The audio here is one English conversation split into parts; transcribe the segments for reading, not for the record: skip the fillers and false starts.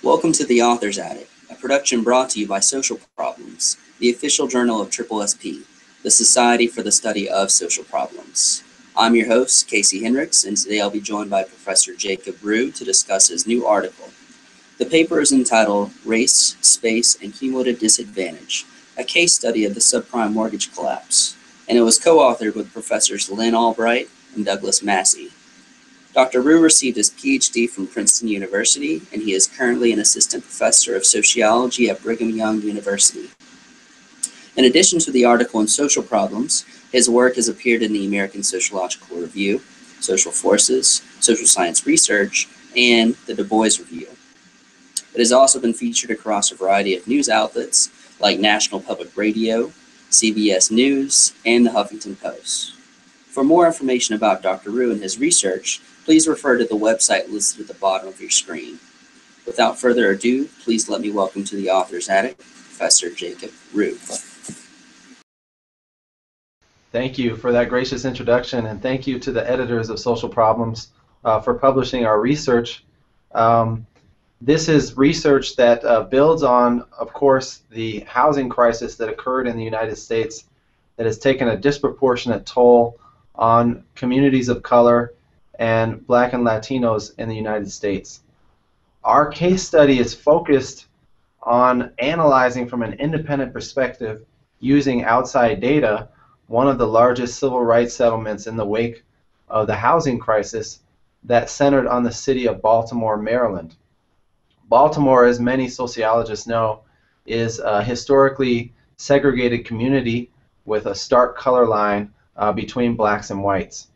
Welcome to The Author's Attic, a production brought to you by Social Problems, the official journal of SSSP, the Society for the Study of Social Problems. I'm your host, Casey Hendricks, and today I'll be joined by Professor Jacob Rugh to discuss his new article. The paper is entitled Race, Space, and Cumulative Disadvantage, a case study of the subprime mortgage collapse, and it was co-authored with Professors Lynn Albright and Douglas Massey. Dr. Rugh received his PhD from Princeton University, and he is currently an assistant professor of sociology at Brigham Young University. In addition to the article in Social Problems, his work has appeared in the American Sociological Review, Social Forces, Social Science Research, and the Du Bois Review. It has also been featured across a variety of news outlets like National Public Radio, CBS News, and the Huffington Post. For more information about Dr. Rugh and his research, please refer to the website listed at the bottom of your screen. Without further ado, please let me welcome to the Author's Attic, Professor Jacob Rugh. Thank you for that gracious introduction, and thank you to the editors of Social Problems for publishing our research. This is research that builds on, of course, the housing crisis that occurred in the United States that has taken a disproportionate toll on communities of color and Black and Latinos in the United States. Our case study is focused on analyzing from an independent perspective using outside data one of the largest civil rights settlements in the wake of the housing crisis that centered on the city of Baltimore, Maryland. Baltimore, as many sociologists know, is a historically segregated community with a stark color line between blacks and whites.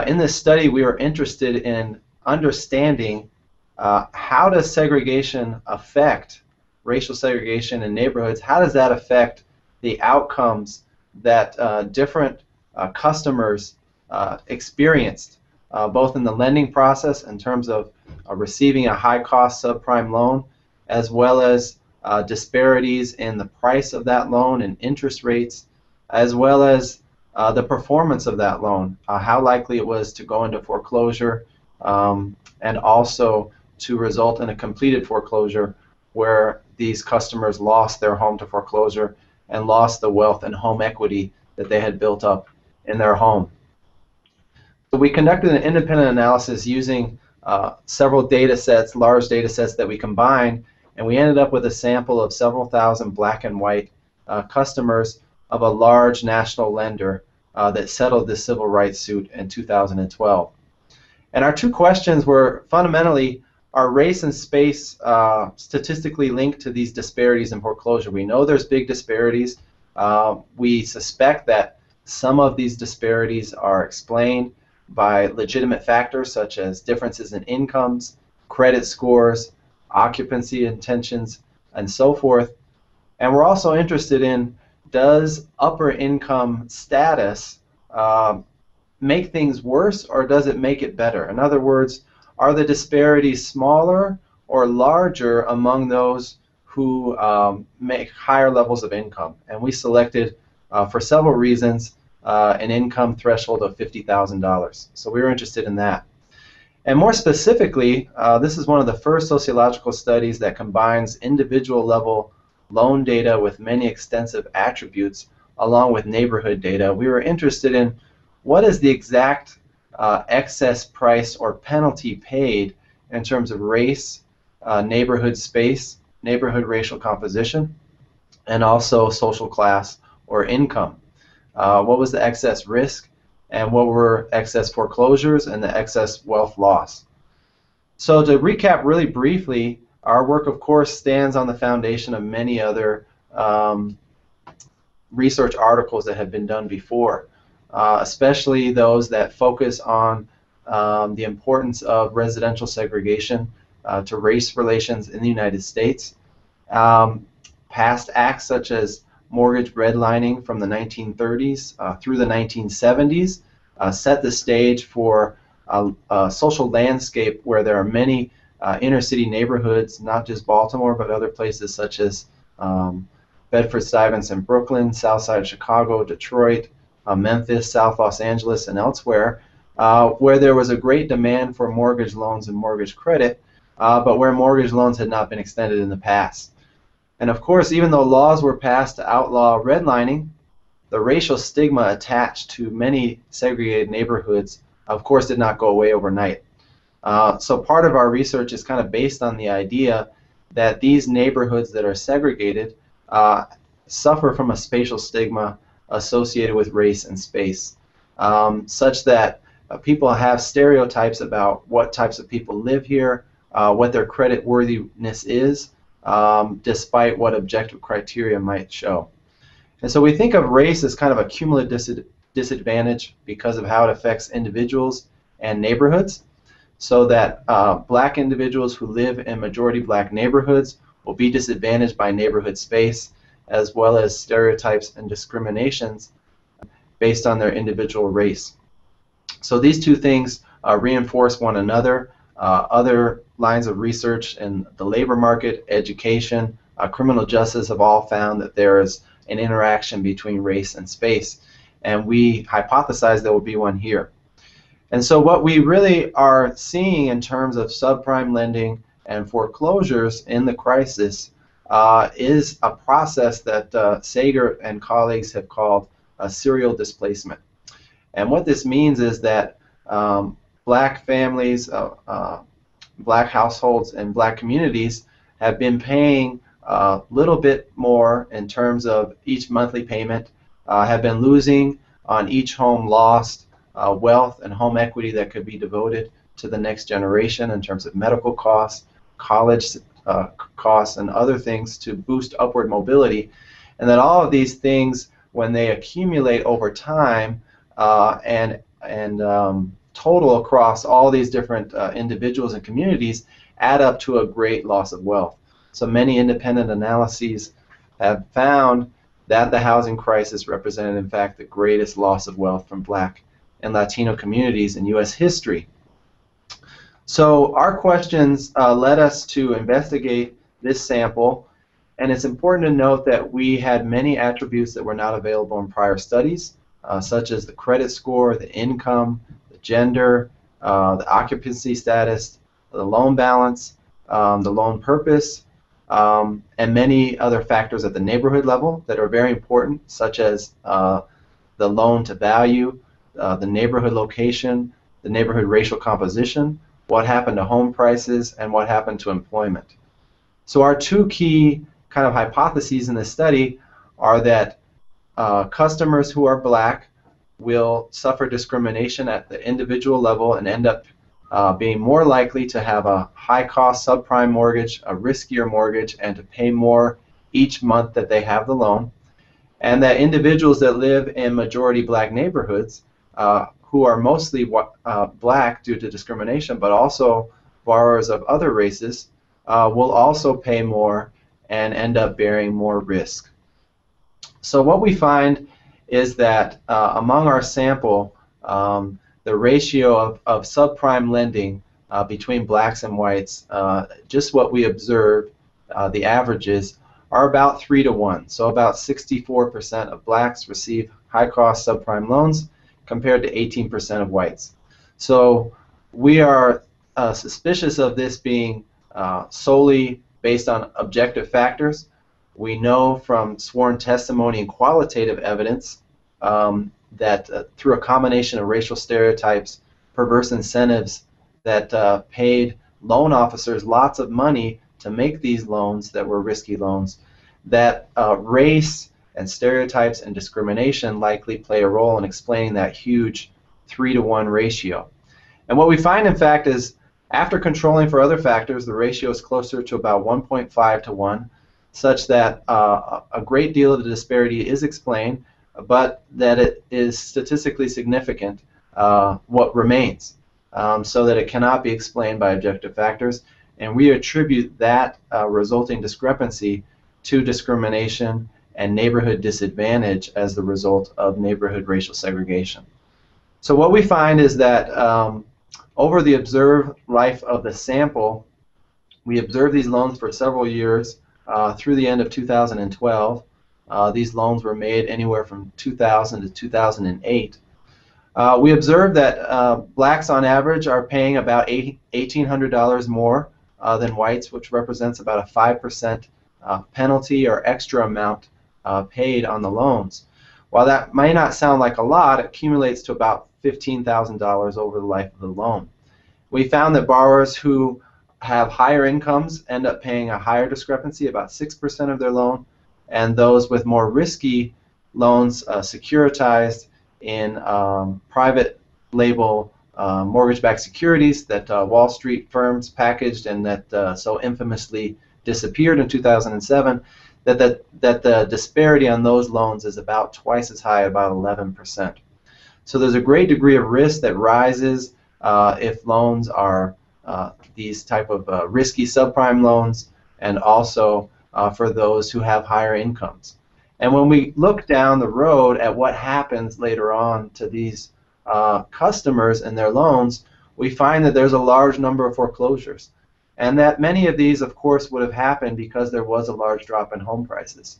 In this study, we were interested in understanding how does segregation affect racial segregation in neighborhoods. How does that affect the outcomes that different customers experienced, both in the lending process in terms of receiving a high-cost subprime loan, as well as disparities in the price of that loan and interest rates, as well as the performance of that loan, how likely it was to go into foreclosure, and also to result in a completed foreclosure where these customers lost their home to foreclosure and lost the wealth and home equity that they had built up in their home. So we conducted an independent analysis using several data sets, large data sets that we combined, and we ended up with a sample of several thousand black and white customers of a large national lender that settled this civil rights suit in 2012. And our two questions were fundamentally, are race and space statistically linked to these disparities in foreclosure? We know there's big disparities. We suspect that some of these disparities are explained by legitimate factors such as differences in incomes, credit scores, occupancy intentions, and so forth. And we're also interested in, does upper income status make things worse, or does it make it better? In other words, are the disparities smaller or larger among those who make higher levels of income? And we selected, for several reasons, an income threshold of $50,000. So we were interested in that. And more specifically, this is one of the first sociological studies that combines individual level loan data with many extensive attributes along with neighborhood data. We were interested in what is the exact excess price or penalty paid in terms of race, neighborhood space, neighborhood racial composition, and also social class or income. What was the excess risk, and what were excess foreclosures and the excess wealth loss? So to recap really briefly, our work, of course, stands on the foundation of many other research articles that have been done before, especially those that focus on the importance of residential segregation to race relations in the United States. Past acts such as mortgage redlining from the 1930s through the 1970s set the stage for a social landscape where there are many inner city neighborhoods, not just Baltimore, but other places such as Bedford-Stuyvesant, Brooklyn, Southside Chicago, Detroit, Memphis, South Los Angeles, and elsewhere, where there was a great demand for mortgage loans and mortgage credit, but where mortgage loans had not been extended in the past. And of course, even though laws were passed to outlaw redlining, the racial stigma attached to many segregated neighborhoods, of course, did not go away overnight. So part of our research is kind of based on the idea that these neighborhoods that are segregated suffer from a spatial stigma associated with race and space, such that people have stereotypes about what types of people live here, what their credit worthiness is, despite what objective criteria might show. And so we think of race as kind of a cumulative disadvantage because of how it affects individuals and neighborhoods, so that black individuals who live in majority black neighborhoods will be disadvantaged by neighborhood space, as well as stereotypes and discriminations based on their individual race. So these two things reinforce one another. Other lines of research in the labor market, education, criminal justice have all found that there is an interaction between race and space, and we hypothesize there will be one here. And so what we really are seeing in terms of subprime lending and foreclosures in the crisis is a process that Sager and colleagues have called serial displacement. And what this means is that black families, black households, and black communities have been paying a little bit more in terms of each monthly payment, have been losing on each home lost wealth and home equity that could be devoted to the next generation in terms of medical costs, college costs, and other things to boost upward mobility. And that all of these things, when they accumulate over time and total across all these different individuals and communities, add up to a great loss of wealth. So many independent analyses have found that the housing crisis represented, in fact, the greatest loss of wealth from black and Latino communities in U.S. history. So our questions led us to investigate this sample, and it's important to note that we had many attributes that were not available in prior studies, such as the credit score, the income, the gender, the occupancy status, the loan balance, the loan purpose, and many other factors at the neighborhood level that are very important, such as the loan to value, the neighborhood location, the neighborhood racial composition, what happened to home prices, and what happened to employment. So our two key kind of hypotheses in this study are that customers who are black will suffer discrimination at the individual level and end up being more likely to have a high-cost subprime mortgage, a riskier mortgage, and to pay more each month that they have the loan. And that individuals that live in majority black neighborhoods, who are mostly black due to discrimination, but also borrowers of other races, will also pay more and end up bearing more risk. So what we find is that among our sample, the ratio of subprime lending between blacks and whites, just what we observed, the averages, are about 3 to 1. So about 64% of blacks receive high-cost subprime loans compared to 18% of whites. So we are suspicious of this being solely based on objective factors. We know from sworn testimony and qualitative evidence that through a combination of racial stereotypes, perverse incentives that paid loan officers lots of money to make these loans that were risky loans, that race and stereotypes and discrimination likely play a role in explaining that huge 3 to 1 ratio. And what we find, in fact, is after controlling for other factors, the ratio is closer to about 1.5 to 1, such that a great deal of the disparity is explained, but that it is statistically significant what remains, so that it cannot be explained by objective factors. And we attribute that resulting discrepancy to discrimination and neighborhood disadvantage as the result of neighborhood racial segregation. So what we find is that over the observed life of the sample, we observed these loans for several years through the end of 2012. These loans were made anywhere from 2000 to 2008. We observed that blacks on average are paying about $1,800 more than whites, which represents about a 5% penalty or extra amount paid on the loans. While that may not sound like a lot, it accumulates to about $15,000 over the life of the loan. We found that borrowers who have higher incomes end up paying a higher discrepancy, about 6% of their loan, and those with more risky loans securitized in private label mortgage-backed securities that Wall Street firms packaged and that so infamously disappeared in 2007, that the disparity on those loans is about twice as high, about 11%. So there's a great degree of risk that rises if loans are these type of risky subprime loans, and also for those who have higher incomes. And when we look down the road at what happens later on to these customers and their loans, we find that there's a large number of foreclosures, and that many of these, of course, would have happened because there was a large drop in home prices.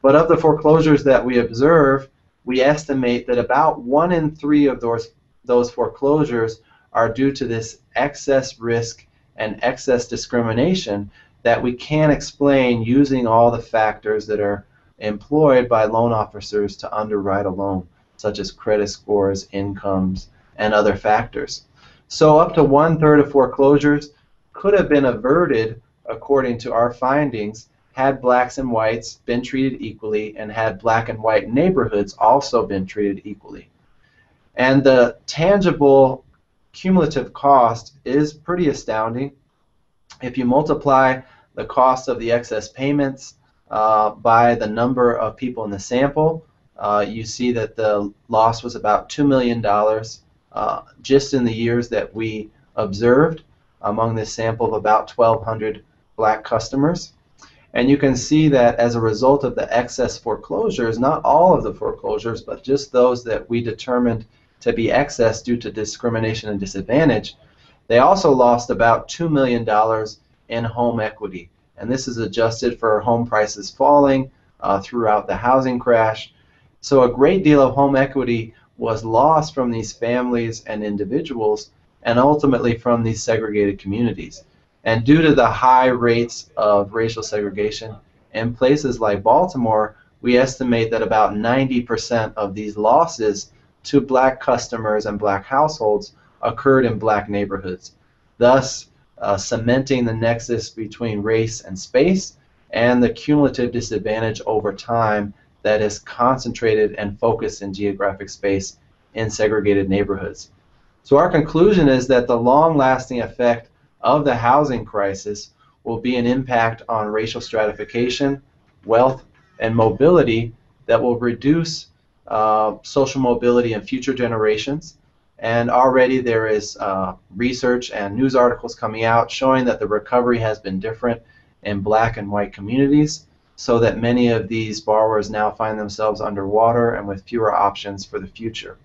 But of the foreclosures that we observe, we estimate that about 1 in 3 of those foreclosures are due to this excess risk and excess discrimination that we can't explain using all the factors that are employed by loan officers to underwrite a loan, such as credit scores, incomes, and other factors. So up to 1/3 of foreclosures could have been averted, according to our findings, had blacks and whites been treated equally, and had black and white neighborhoods also been treated equally. And the tangible cumulative cost is pretty astounding. If you multiply the cost of the excess payments by the number of people in the sample, you see that the loss was about $2 million just in the years that we observed among this sample of about 1,200 black customers. And you can see that as a result of the excess foreclosures, not all of the foreclosures, but just those that we determined to be excess due to discrimination and disadvantage, they also lost about $2 million in home equity. And this is adjusted for home prices falling throughout the housing crash. So a great deal of home equity was lost from these families and individuals, and ultimately from these segregated communities. And due to the high rates of racial segregation in places like Baltimore, we estimate that about 90% of these losses to black customers and black households occurred in black neighborhoods, thus cementing the nexus between race and space and the cumulative disadvantage over time that is concentrated and focused in geographic space in segregated neighborhoods. So our conclusion is that the long-lasting effect of the housing crisis will be an impact on racial stratification, wealth, and mobility that will reduce social mobility in future generations. And already there is research and news articles coming out showing that the recovery has been different in black and white communities, so that many of these borrowers now find themselves underwater and with fewer options for the future.